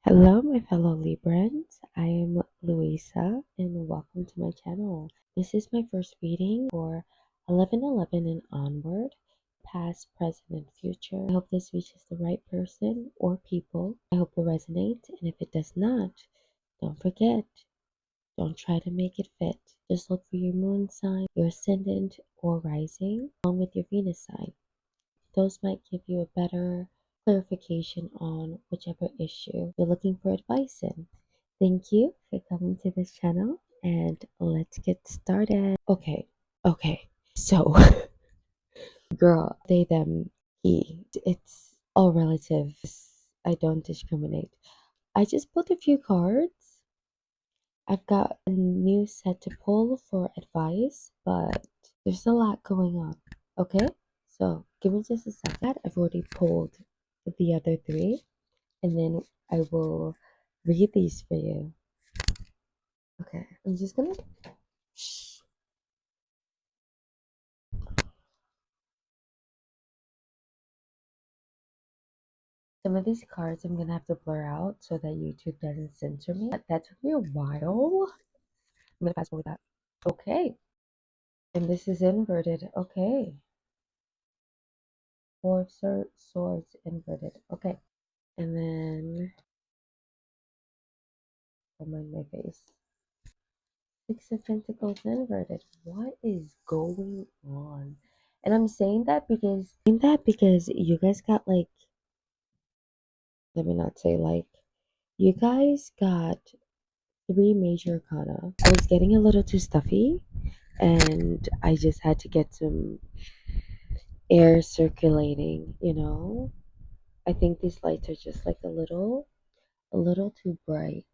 Hello, my fellow Librans. I am Louisa, and welcome to my channel. This is my first reading for 11/11 and onward, past, present, and future. I hope this reaches the right person or people. I hope it resonates, and if it does not, don't forget, don't try to make it fit. Just look for your moon sign, your ascendant, or rising, along with your Venus sign. Those might give you a better clarification on whichever issue you're looking for advice in. Thank you for coming to this channel and let's get started. Okay. So, girl, they, them, he, it's all relative. I don't discriminate. I just pulled a few cards. I've got a new set to pull for advice, but there's a lot going on. Okay? So give me just a second. I've already pulled the other three, and then I will read these for you. Okay, I'm just gonna. Some of these cards I'm gonna have to blur out so that YouTube doesn't censor me. That took me a while. I'm gonna fast forward that. Okay, and this is inverted. Okay, Four of Swords inverted. Okay, and then don't mind my face. Six of Pentacles inverted. What is going on? And I'm saying that because you guys got like, let me not say like, you guys got three major arcana. I was getting a little too stuffy and I just had to get some air circulating, you know? I think these lights are just like a little too bright,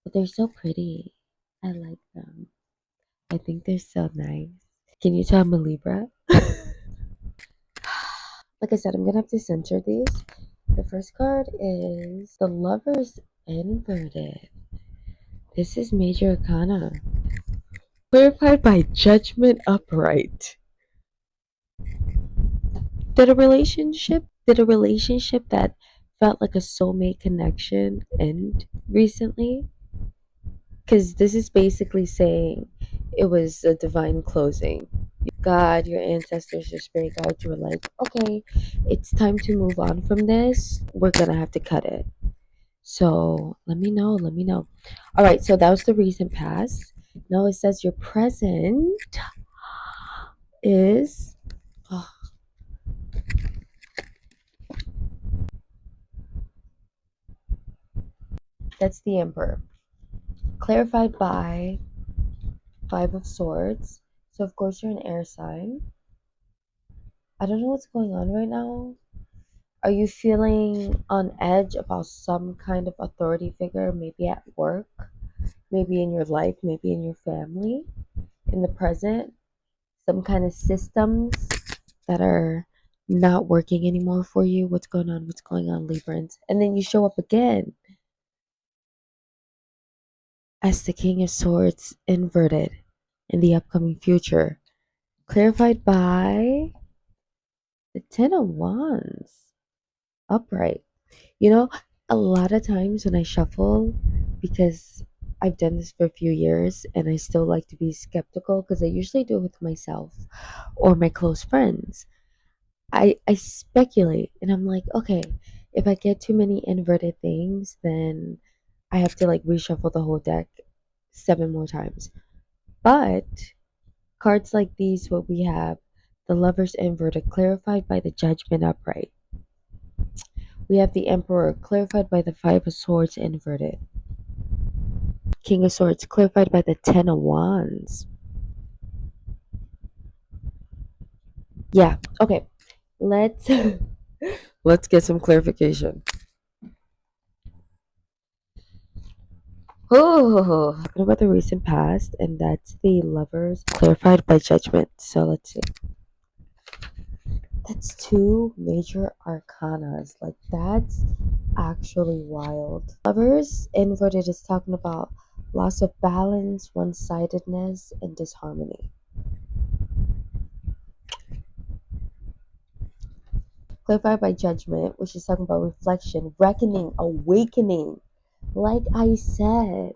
but they're so pretty. I like them. I think they're so nice. Can you tell I'm a Libra? Like I said, I'm gonna have to censor these. The first card is the Lovers inverted. This is major arcana. Clarified by Judgment upright. Did a relationship that felt like a soulmate connection end recently? Because this is basically saying it was a divine closing. God, your ancestors, your spirit guides were like, okay, it's time to move on from this. We're gonna have to cut it. So let me know. All right, so that was the recent past. Now it says your present is. Oh, that's the Emperor. Clarified by Five of Swords. So of course you're an air sign. I don't know what's going on right now. Are you feeling on edge about some kind of authority figure, maybe at work, maybe in your life, maybe in your family, in the present? Some kind of systems that are not working anymore for you. What's going on? Librans? And then you show up again as the King of Swords inverted in the upcoming future. Clarified by the Ten of Wands upright. You know, a lot of times when I shuffle, because I've done this for a few years and I still like to be skeptical because I usually do it with myself or my close friends. I speculate and I'm like, okay, if I get too many inverted things, then I have to like reshuffle the whole deck 7 more times. But cards like these, what we have, the Lovers inverted, clarified by the Judgment upright. We have the Emperor, clarified by the Five of Swords inverted. King of Swords, clarified by the Ten of Wands. Yeah, okay. Let's let's get some clarification. Oh, talking about the recent past, and that's the Lovers clarified by Judgment. So let's see. That's two major arcanas. Like that's actually wild. Lovers inverted is talking about loss of balance, one-sidedness, and disharmony. Clarified by Judgment, which is talking about reflection, reckoning, awakening. Like I said,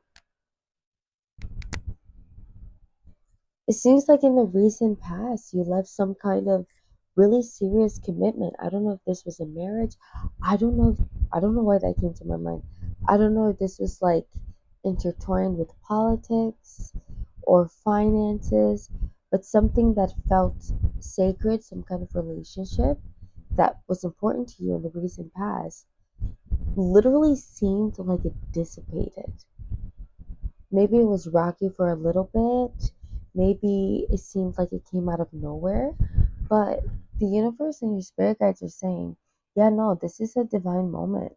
it seems like in the recent past you left some kind of really serious commitment. I don't know if this was a marriage. I don't know. I don't know why that came to my mind. I don't know if this was like intertwined with politics or finances, but something that felt sacred, some kind of relationship that was important to you in the recent past, literally seemed like it dissipated. Maybe it was rocky for a little bit. Maybe it seemed like it came out of nowhere. But the universe and your spirit guides are saying, yeah, no, this is a divine moment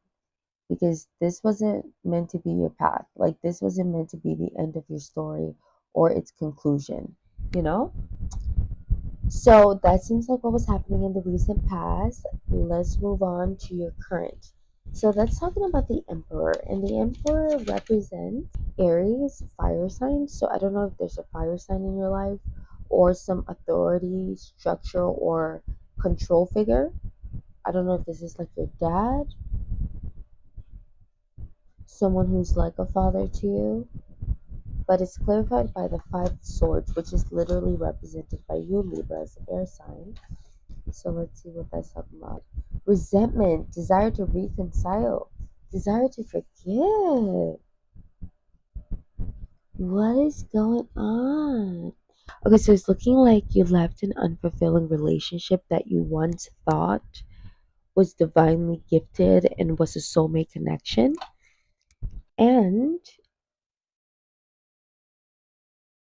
because this wasn't meant to be your path. Like, this wasn't meant to be the end of your story or its conclusion, you know? So that seems like what was happening in the recent past. Let's move on to your current. So that's talking about the Emperor, and the Emperor represents Aries, fire sign. So I don't know if there's a fire sign in your life or some authority, structure, or control figure. I don't know if this is like your dad, someone who's like a father to you, but it's clarified by the Five Swords, which is literally represented by you, Libra's air sign. So let's see what that's talking about. Resentment, desire to reconcile, desire to forgive. What is going on? Okay, so it's looking like you left an unfulfilling relationship that you once thought was divinely gifted and was a soulmate connection. And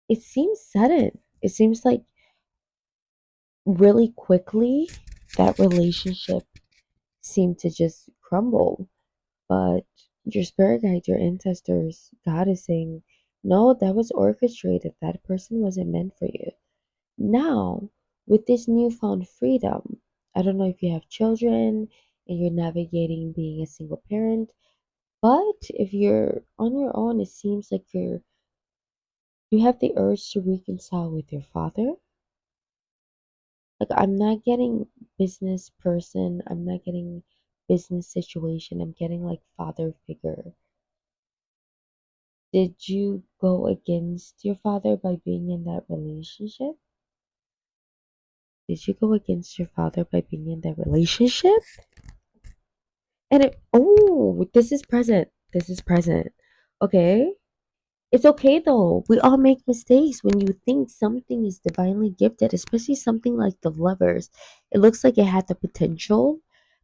it seems sudden. It seems like really quickly that relationship seemed to just crumble. But your spirit guide, your ancestors, God is saying, no, that was orchestrated. That person wasn't meant for you. Now, with this newfound freedom, I don't know if you have children and you're navigating being a single parent, but if you're on your own, it seems like you have the urge to reconcile with your father. Like, I'm not getting business person, I'm not getting business situation, I'm getting like father figure. Did you go against your father by being in that relationship? Did you go against your father by being in that relationship? And this is present. This is present. Okay. It's okay though. We all make mistakes when you think something is divinely gifted, especially something like the lovers. It looks like it had the potential,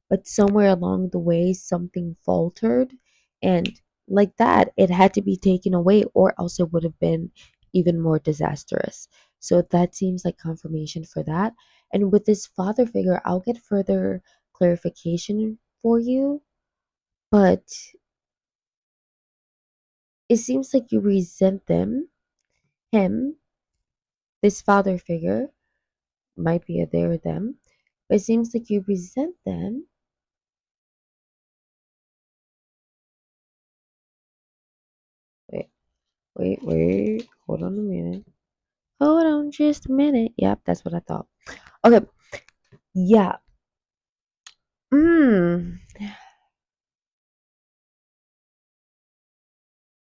but somewhere along the way something faltered, and like that it had to be taken away or else it would have been even more disastrous. So that seems like confirmation for that. And with this father figure, I'll get further clarification for you, but it seems like you resent him, this father figure, might be a they or them, but it seems like you resent them. Wait, wait, hold on a minute. Hold on just a minute. Yep, that's what I thought. Okay, yeah. Mm.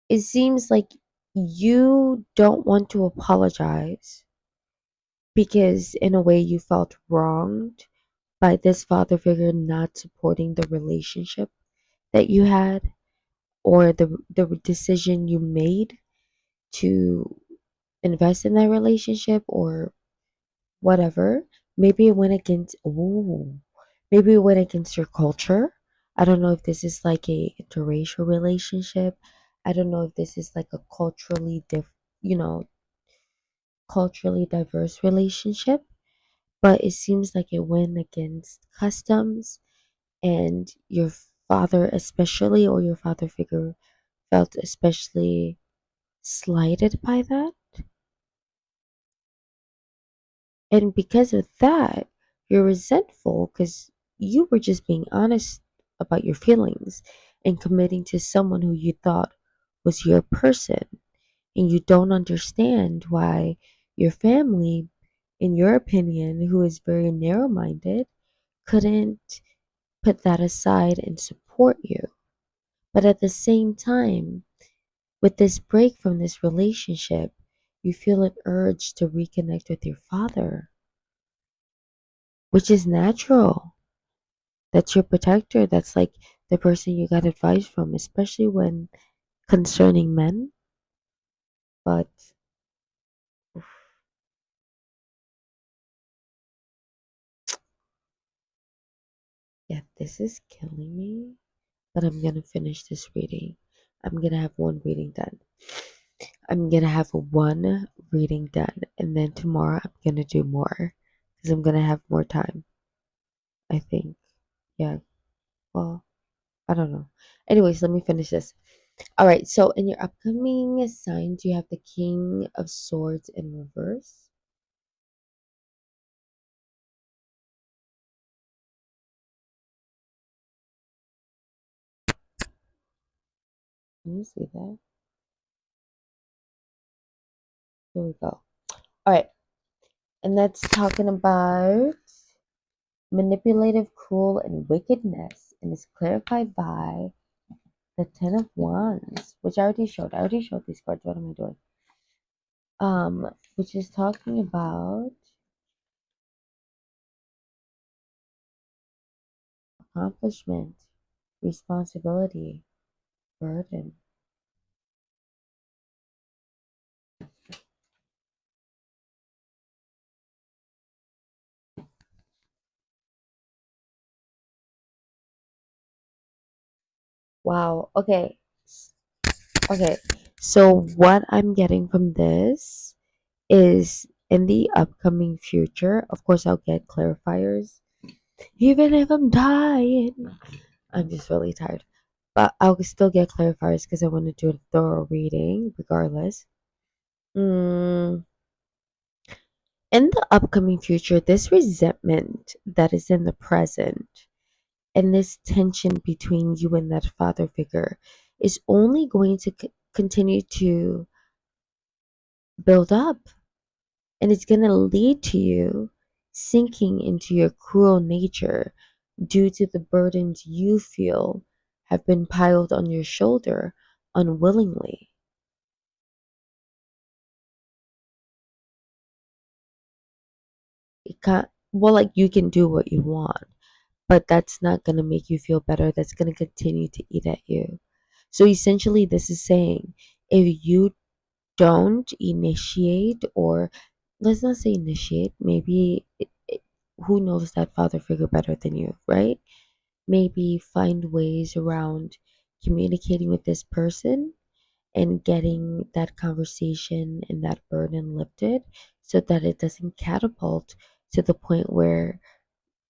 It seems like you don't want to apologize because, in a way, you felt wronged by this father figure not supporting the relationship that you had or the decision you made to invest in that relationship or whatever. Maybe it went against maybe it went against your culture. I don't know if this is like a interracial relationship. I don't know if this is like a you know, culturally diverse relationship, but it seems like it went against customs and your father especially or your father figure felt especially slighted by that. And because of that, you're resentful because you were just being honest about your feelings and committing to someone who you thought was your person. And you don't understand why your family, in your opinion, who is very narrow minded, couldn't put that aside and support you. But at the same time, with this break from this relationship, you feel an urge to reconnect with your father, which is natural. That's your protector. That's like the person you got advice from, especially when concerning men. But yeah, this is killing me. But I'm gonna finish this reading. I'm gonna have one reading done. I'm gonna have one reading done, and then tomorrow I'm gonna do more because I'm gonna have more time. I think. Yeah. Well, I don't know. Anyways, let me finish this. All right. So in your upcoming signs, you have the King of Swords in reverse. Can you see that? Here we go. All right. And that's talking about manipulative, cruel, and wickedness. And it's clarified by the Ten of Wands, which I already showed. I already showed these cards. What am I doing? Which is talking about accomplishment, responsibility, burden. Wow. Okay. Okay. So what I'm getting from this is in the upcoming future, of course I'll get clarifiers. Even if I'm dying. I'm just really tired. But I'll still get clarifiers because I want to do a thorough reading regardless. Mm, in the upcoming future, this resentment that is in the present and this tension between you and that father figure is only going to continue to build up, and it's going to lead to you sinking into your cruel nature due to the burdens you feel have been piled on your shoulder unwillingly. It can't, well, like you can do what you want, but that's not going to make you feel better. That's going to continue to eat at you. So essentially, this is saying if you don't initiate, or let's not say initiate, maybe who knows that father figure better than you, right? Maybe find ways around communicating with this person and getting that conversation and that burden lifted so that it doesn't catapult to the point where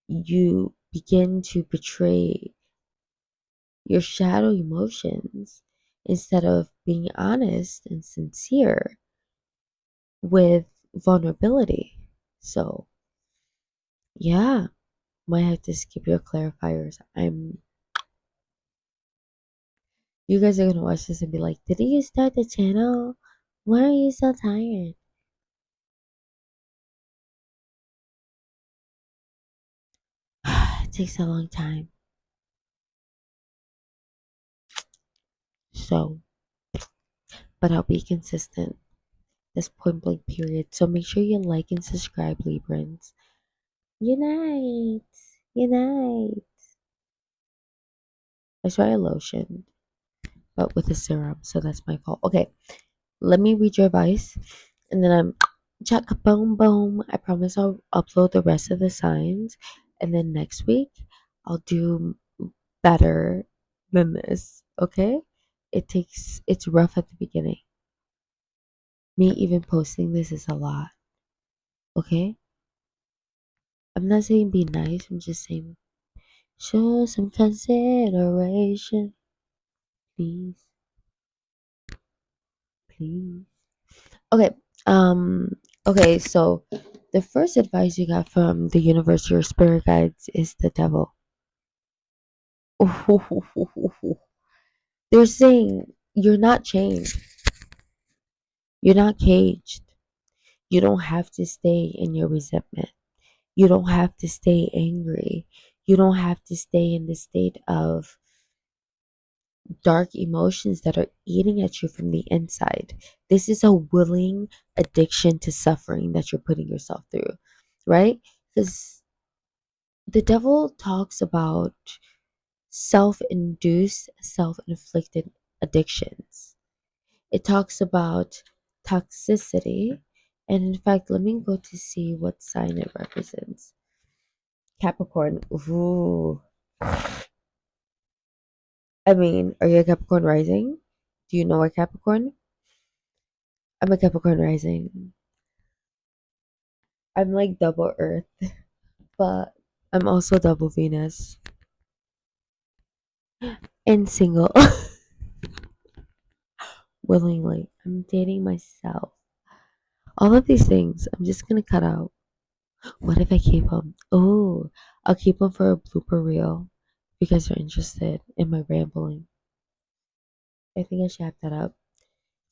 you begin to betray your shadow emotions instead of being honest and sincere with vulnerability. So, yeah, might have to skip your clarifiers. You guys are gonna watch this and be like, did you start the channel? Why are you so tired? It takes a long time. So, but I'll be consistent. This point blank period. So make sure you like and subscribe, Librans. Unite! Unite! I swear I lotioned, but with a serum, so that's my fault. Okay, let me read your advice, and then I'm chuck boom boom. I promise I'll upload the rest of the signs, and then next week I'll do better than this. Okay? It's rough at the beginning. Me even posting this is a lot. Okay? I'm not saying be nice, I'm just saying show some consideration. Please, please. Okay. Um, okay, so the first advice you got from the universe, your spirit guides, is the devil. They're saying you're not chained. You're not caged. You don't have to stay in your resentment. You don't have to stay angry. You don't have to stay in the state of dark emotions that are eating at you from the inside. This is a willing addiction to suffering that you're putting yourself through, right? Because the devil talks about self induced, self inflicted addictions. It talks about toxicity. And in fact, let me go to see what sign it represents. Capricorn. Ooh. I mean, are you a Capricorn rising? Do you know a Capricorn? I'm a Capricorn rising. I'm like double Earth, but I'm also double Venus and single willingly. I'm dating myself. All of these things, I'm just gonna cut out. What if I keep them? Oh, I'll keep them for a blooper reel. If you guys are interested in my rambling, I think I should have that up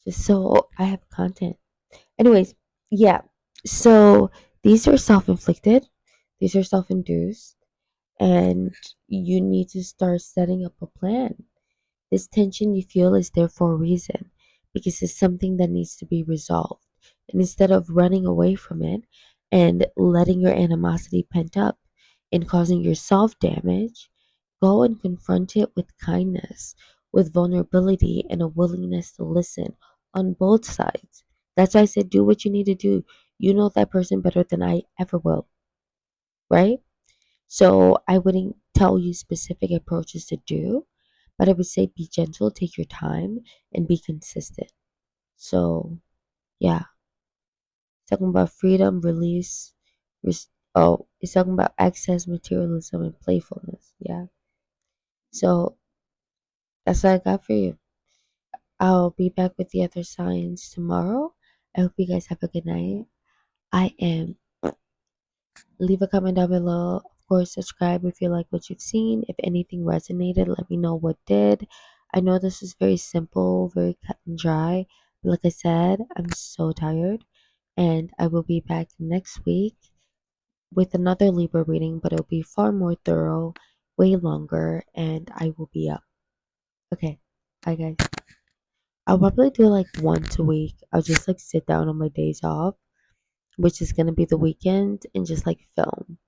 just so I have content. Anyways, yeah. So these are self inflicted, these are self induced, and you need to start setting up a plan. This tension you feel is there for a reason because it's something that needs to be resolved. And instead of running away from it and letting your animosity pent up and causing yourself damage, go and confront it with kindness, with vulnerability, and a willingness to listen on both sides. That's why I said, do what you need to do. You know that person better than I ever will, right? So I wouldn't tell you specific approaches to do, but I would say be gentle, take your time, and be consistent. So yeah, it's talking about freedom, release, it's talking about access, materialism, and playfulness. Yeah. So that's what I got for you. I'll be back with the other signs tomorrow. I hope you guys have a good night. I am Leave a comment down below. Of course, subscribe if you like what you've seen. If anything resonated, let me know what did. I know this is very simple, very cut and dry. But like I said, I'm so tired. And I will be back next week with another Libra reading, but it'll be far more thorough, way longer, and I will be up. Okay. Bye, guys. I'll probably do like once a week. I'll just like sit down on my days off, which is going to be the weekend, and just like film.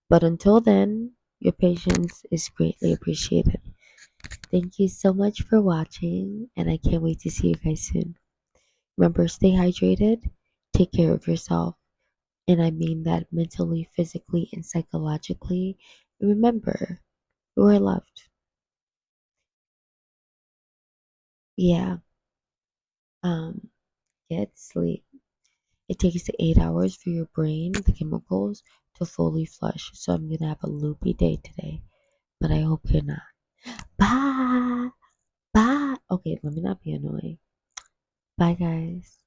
But until then, your patience is greatly appreciated. Thank you so much for watching, and I can't wait to see you guys soon. Remember, stay hydrated, take care of yourself, and I mean that mentally, physically, and psychologically. Remember, you are loved. Yeah, um, get sleep. It takes 8 hours for your brain, the chemicals, to fully flush. So I'm gonna have a loopy day today, but I hope you're not. Bye. Bye. Okay, let me not be annoying. Bye, guys.